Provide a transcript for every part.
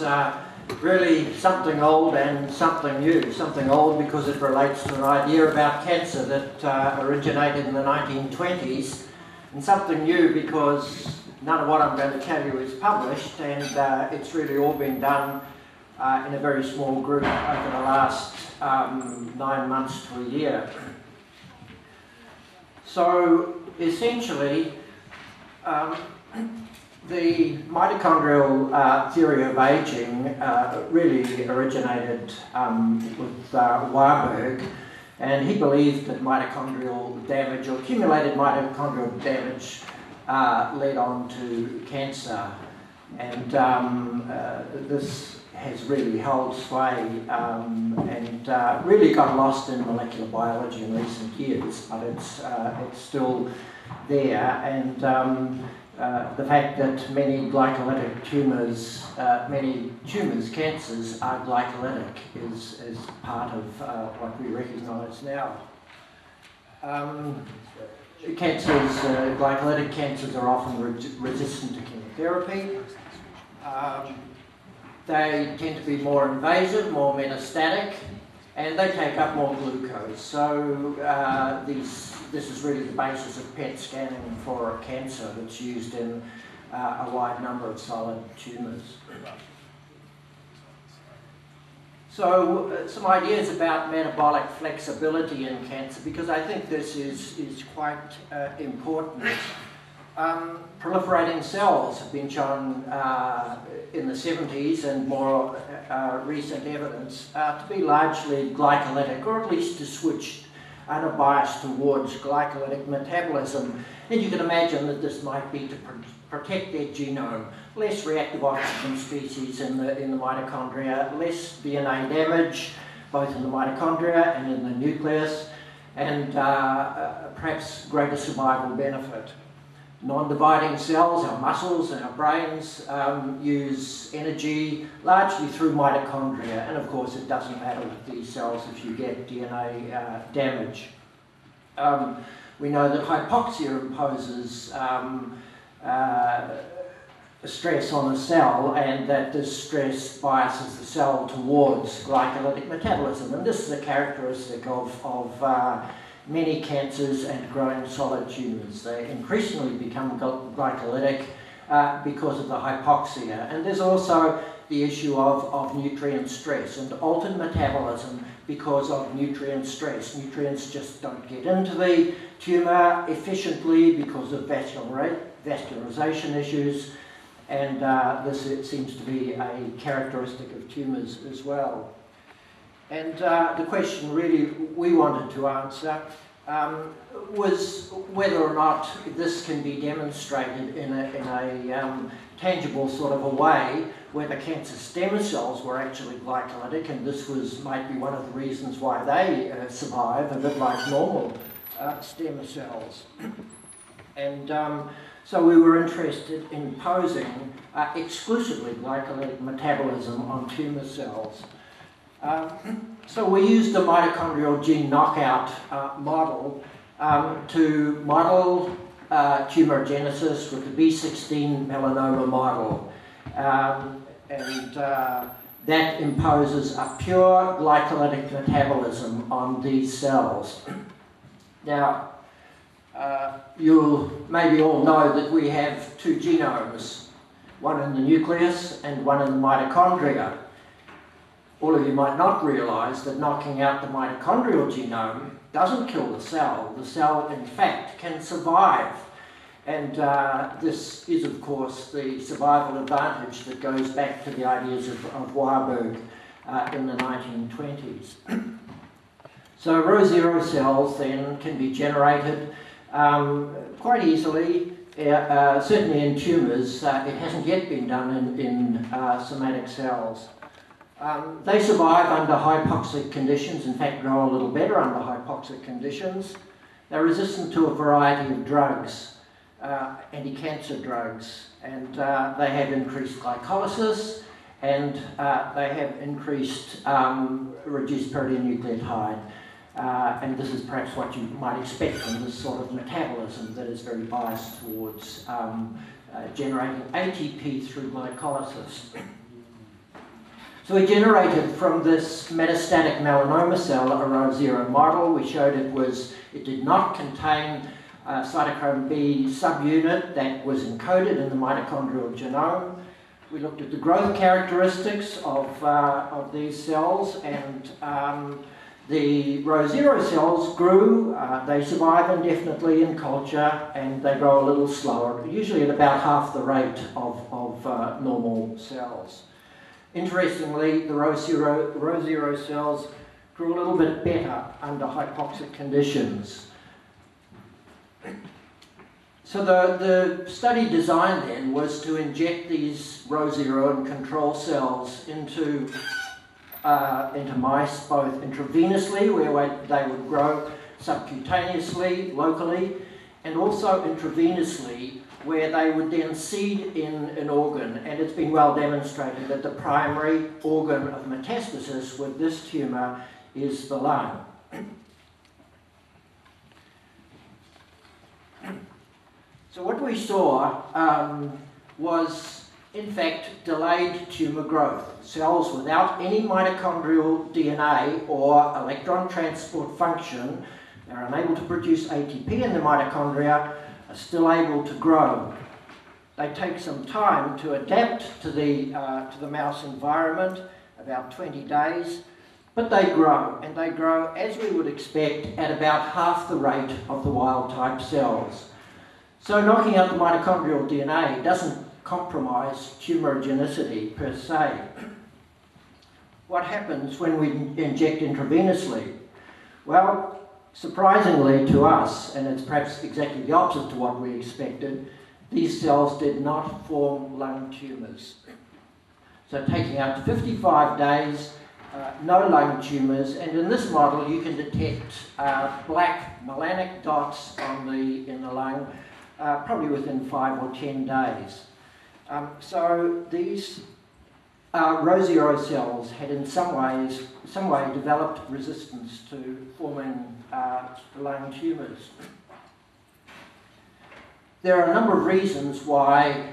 it's really something old and something new. Something old because it relates to an idea about cancer that originated in the 1920s, and something new because none of what I'm going to tell you is published, and it's really all been done in a very small group over the last 9 months to a year. So essentially, the mitochondrial theory of aging really originated with Warburg, and he believed that mitochondrial damage, or accumulated mitochondrial damage, led on to cancer, and this has really held sway and really got lost in molecular biology in recent years, but it's still there. And the fact that many glycolytic tumours, cancers are glycolytic is part of what we recognise now. Glycolytic cancers are often resistant to chemotherapy. They tend to be more invasive, more metastatic, and they take up more glucose. So this is really the basis of PET scanning for cancer that's used in a wide number of solid tumours. So some ideas about metabolic flexibility in cancer, because I think this is quite important. Proliferating cells have been shown in the 70s and more recent evidence to be largely glycolytic, or at least to switch and a bias towards glycolytic metabolism. And you can imagine that this might be to protect their genome, less reactive oxygen species in the mitochondria, less DNA damage, both in the mitochondria and in the nucleus, and perhaps greater survival benefit. Non-dividing cells, our muscles and our brains, use energy largely through mitochondria, and of course it doesn't matter with these cells if you get DNA damage. We know that hypoxia imposes stress on a cell, and that this stress biases the cell towards glycolytic metabolism, and this is a characteristic of many cancers and growing solid tumours. They increasingly become glycolytic because of the hypoxia. And there's also the issue of nutrient stress and altered metabolism because of nutrient stress. Nutrients just don't get into the tumour efficiently because of vascularization issues, and this seems to be a characteristic of tumours as well. And the question really we wanted to answer was whether or not this can be demonstrated in a tangible sort of a way, whether cancer stem cells were actually glycolytic, and this might be one of the reasons why they survive, a bit like normal stem cells. And so we were interested in posing exclusively glycolytic metabolism on tumour cells. So we used the mitochondrial gene knockout model to model tumorigenesis with the B16 melanoma model. And that imposes a pure glycolytic metabolism on these cells. Now, you'll maybe all know that we have two genomes, one in the nucleus and one in the mitochondria. All of you might not realise that knocking out the mitochondrial genome doesn't kill the cell. The cell, in fact, can survive. And this is, of course, the survival advantage that goes back to the ideas of Warburg in the 1920s. So row zero cells then can be generated quite easily, certainly in tumours. It hasn't yet been done in somatic cells. They survive under hypoxic conditions, in fact grow a little better under hypoxic conditions. They're resistant to a variety of drugs, anti-cancer drugs, and they have increased glycolysis, and they have increased reduced proteonucleotide. And this is perhaps what you might expect from this sort of metabolism that is very biased towards generating ATP through glycolysis. So we generated from this metastatic melanoma cell a row 0 model. We showed it did not contain a cytochrome B subunit that was encoded in the mitochondrial genome. We looked at the growth characteristics of these cells, and the row 0 cells grew. They survive indefinitely in culture, and they grow a little slower, usually at about half the rate of normal cells. Interestingly, the row 0 cells grew a little bit better under hypoxic conditions. So the study design then was to inject these row 0 and control cells into mice, both intravenously, where they would grow subcutaneously, locally, and also intravenously, where they would then seed in an organ. And it's been well demonstrated that the primary organ of metastasis with this tumour is the lung. So what we saw was, in fact, delayed tumour growth. Cells without any mitochondrial DNA or electron transport function, they're unable to produce ATP in the mitochondria, are still able to grow. They take some time to adapt to the mouse environment, about 20 days, but they grow, and they grow, as we would expect, at about half the rate of the wild-type cells. So knocking out the mitochondrial DNA doesn't compromise tumorigenicity per se. What happens when we inject intravenously? Well, surprisingly to us, and it's perhaps exactly the opposite to what we expected, these cells did not form lung tumours. So taking out to 55 days, no lung tumours, and in this model you can detect black melanic dots in the lung probably within 5 or 10 days. So these row 0 cells had in some way developed resistance to forming lung tumours. There are a number of reasons why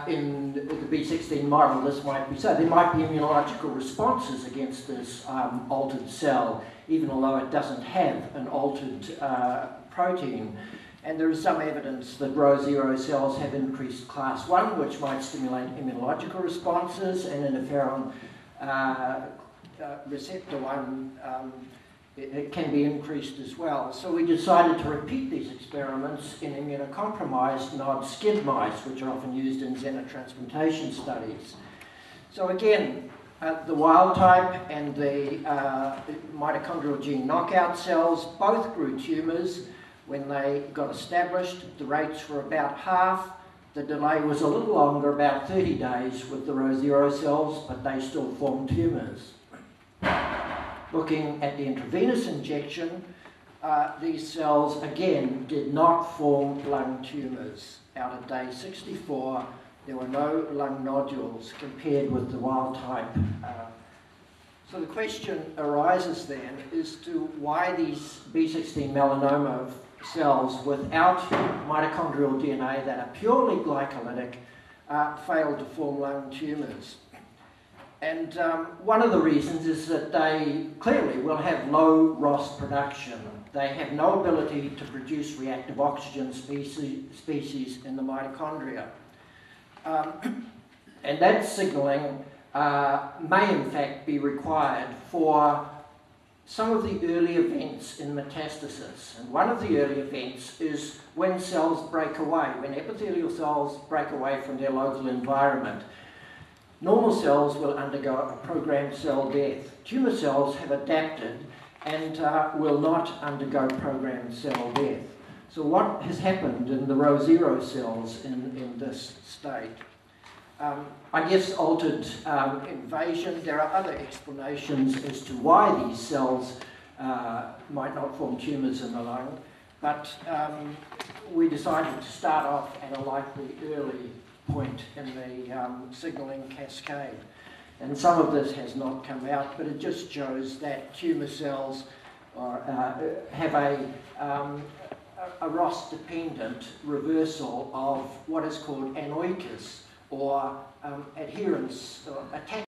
in the B16 model this might be so. There might be immunological responses against this altered cell, even although it doesn't have an altered protein. And there is some evidence that row 0 cells have increased class 1, which might stimulate immunological responses, and interferon receptor 1 it can be increased as well. So we decided to repeat these experiments in immunocompromised NOD-SCID mice, which are often used in xenotransplantation studies. So again, the wild type and the mitochondrial gene knockout cells both grew tumours. When they got established, the rates were about half. The delay was a little longer, about 30 days with the row 0 cells, but they still formed tumours. Looking at the intravenous injection, these cells again did not form lung tumours. Out at day 64, there were no lung nodules compared with the wild type. So the question arises then as to why these B16 melanoma cells without mitochondrial DNA that are purely glycolytic fail to form lung tumours. And one of the reasons is that they clearly will have low ROS production. They have no ability to produce reactive oxygen species in the mitochondria. And that signalling may in fact be required for some of the early events in metastasis. And one of the early events is when cells break away, when epithelial cells break away from their local environment. Normal cells will undergo a programmed cell death. Tumour cells have adapted and will not undergo programmed cell death. So what has happened in the row 0 cells in this state? I guess altered invasion. There are other explanations as to why these cells might not form tumours in the lung, but we decided to start off at a likely early point in the signalling cascade. And some of this has not come out, but it just shows that tumour cells have a ROS-dependent reversal of what is called anoikis, or adherence, or attachment